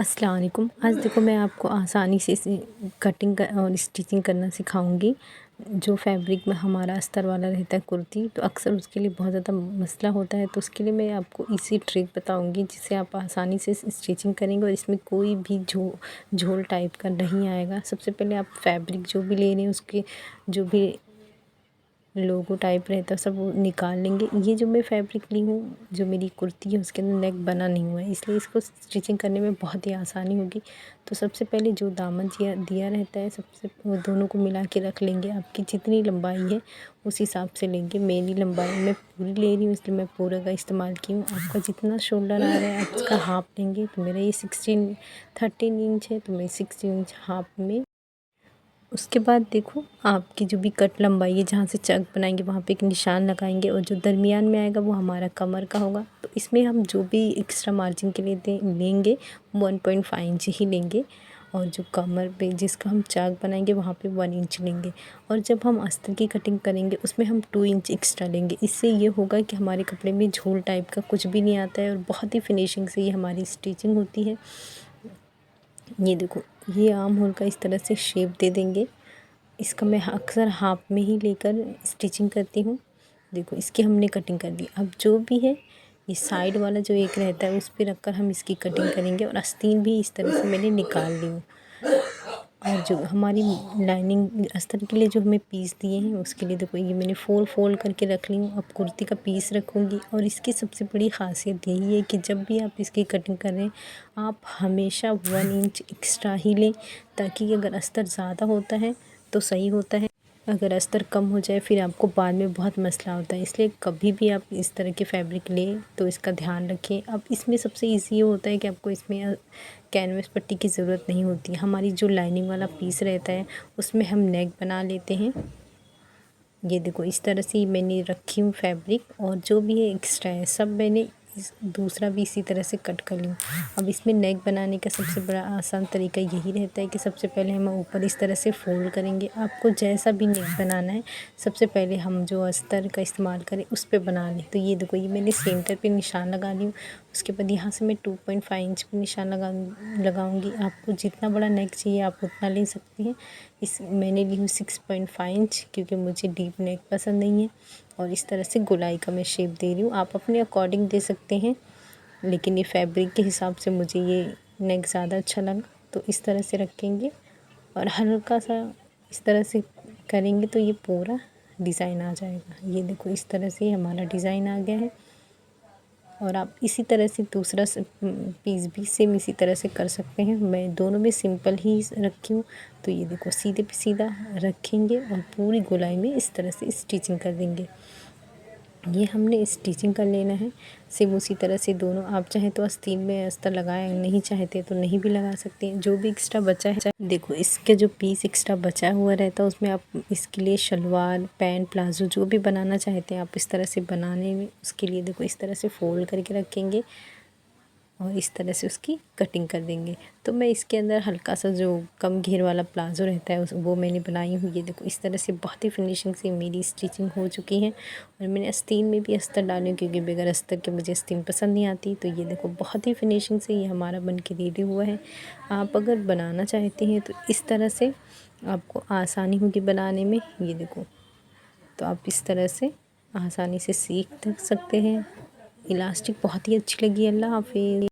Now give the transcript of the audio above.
अस्सलाम वालेकुम। आज देखो मैं आपको आसानी से कटिंग और स्टिचिंग करना सिखाऊंगी। जो फैब्रिक में हमारा अस्तर वाला रहता है कुर्ती, तो अक्सर उसके लिए बहुत ज़्यादा मसला होता है। तो उसके लिए मैं आपको इसी ट्रिक बताऊंगी जिससे आप आसानी से स्टिचिंग करेंगे और इसमें कोई भी झोल टाइप का नहीं आएगा। सबसे पहले आप फैब्रिक जो भी ले रहे हैं उसके जो भी लोगो टाइप रहता है सब वो निकाल लेंगे। ये जो मैं फैब्रिक ली हूँ, जो मेरी कुर्ती है उसके अंदर नेक बना नहीं हुआ है, इसलिए इसको स्टिचिंग करने में बहुत ही आसानी होगी। तो सबसे पहले जो दामन दिया रहता है सबसे वो दोनों को मिला के रख लेंगे। आपकी जितनी लंबाई है उस हिसाब से लेंगे। मेरी लंबाई मैं पूरी ले रही हूँ इसलिए मैं पूरे का इस्तेमाल की हूँ। आपका जितना शोल्डर आ रहा है आप उसका हाफ लेंगे। तो मेरा ये 13 इंच है, तो मैं 16 इंच हाफ में। उसके बाद देखो आपकी जो भी कट लंबाई है, जहाँ से चक बनाएंगे वहाँ पे एक निशान लगाएंगे और जो दरमियान में आएगा वो हमारा कमर का होगा। तो इसमें हम जो भी एक्स्ट्रा मार्जिन के लिए लेंगे 1.5 इंच ही लेंगे और जो कमर पे जिसका हम चाक बनाएंगे वहाँ पे 1 इंच लेंगे। और जब हम अस्तर की कटिंग करेंगे उसमें हम 2 इंच एक्स्ट्रा लेंगे। इससे ये होगा कि हमारे कपड़े में झोल टाइप का कुछ भी नहीं आता है और बहुत ही फिनिशिंग से ये हमारी स्टिचिंग होती है। ये देखो, ये आर्म होल का इस तरह से शेप दे देंगे। इसका मैं अक्सर हाफ में ही लेकर स्टिचिंग करती हूँ। देखो इसकी हमने कटिंग कर दी। अब जो भी है ये साइड वाला जो एक रहता है उस पे रखकर हम इसकी कटिंग करेंगे और आस्तीन भी इस तरह से मैंने निकाल ली हूँ। और जो हमारी लाइनिंग अस्तर के लिए जो हमें पीस दिए हैं उसके लिए देखो ये मैंने फोल्ड करके रख ली हूँ। अब कुर्ती का पीस रखूँगी और इसकी सबसे बड़ी ख़ासियत यही है कि जब भी आप इसकी कटिंग करें आप हमेशा 1 इंच एक्स्ट्रा ही लें, ताकि अगर अस्तर ज़्यादा होता है तो सही होता है, अगर अस्तर कम हो जाए फिर आपको बाद में बहुत मसला होता है। इसलिए कभी भी आप इस तरह के फैब्रिक लें तो इसका ध्यान रखें। अब इसमें सबसे इजी ये होता है कि आपको इसमें कैनवस पट्टी की ज़रूरत नहीं होती। हमारी जो लाइनिंग वाला पीस रहता है उसमें हम नेक बना लेते हैं। ये देखो इस तरह से मैंने रखी हूँ फैब्रिक और जो भी है एक्स्ट्रा है सब मैंने दूसरा भी इसी तरह से कट कर लूँ। अब इसमें नेक बनाने का सबसे बड़ा आसान तरीका यही रहता है कि सबसे पहले हम ऊपर इस तरह से फोल्ड करेंगे। आपको जैसा भी नेक बनाना है सबसे पहले हम जो अस्तर का इस्तेमाल करें उस पर बना लें। तो ये देखो ये मैंने सेंटर पे निशान लगा ली हूँ। उसके बाद यहाँ से मैं 2.5 इंच पे निशान लगाऊंगी। आपको जितना बड़ा नेक चाहिए आप उतना ले सकती हैं। मैंने ली हूँ 6.5 इंच क्योंकि मुझे डीप नेक पसंद नहीं है। और इस तरह से गोलाई का मैं शेप दे रही हूँ। आप अपने अकॉर्डिंग दे सकते हैं, लेकिन ये फैब्रिक के हिसाब से मुझे ये नेक ज़्यादा अच्छा लगा। तो इस तरह से रखेंगे और हल्का सा इस तरह से करेंगे तो ये पूरा डिज़ाइन आ जाएगा। ये देखो इस तरह से हमारा डिज़ाइन आ गया है। और आप इसी तरह से दूसरा पीस भी सेम इसी तरह से कर सकते हैं। मैं दोनों में सिंपल ही रखी हूँ। तो ये देखो सीधे पे सीधा रखेंगे और पूरी गोलाई में इस तरह से स्टिचिंग कर देंगे। ये हमने स्टिचिंग कर लेना है सेम उसी तरह से दोनों। आप चाहे तो आस्तीन में अस्तर लगाएं, नहीं चाहते तो नहीं भी लगा सकते हैं। जो भी एक्स्ट्रा बचा है देखो इसके जो पीस एक्स्ट्रा बचा हुआ रहता है उसमें आप इसके लिए शलवार पैंट प्लाजो जो भी बनाना चाहते हैं आप इस तरह से बनाने में उसके लिए देखो इस तरह से फोल्ड करके रखेंगे और इस तरह से उसकी कटिंग कर देंगे। तो मैं इसके अंदर हल्का सा जो कम घेर वाला प्लाजो रहता है वो मैंने बनाई हूँ। ये देखो इस तरह से बहुत ही फिनिशिंग से मेरी स्टिचिंग हो चुकी है। और मैंने आस्तीन में भी अस्तर डाली हूँ क्योंकि बगैर अस्तर के मुझे आस्तीन पसंद नहीं आती। तो ये देखो बहुत ही फिनिशिंग से ये हमारा बन के रेडी हुआ है। आप अगर बनाना चाहते हैं तो इस तरह से आपको आसानी होगी बनाने में। ये देखो तो आप इस तरह से आसानी से सीख सकते हैं। इलास्टिक बहुत ही अच्छी लगी। अल्लाह हाफिज़।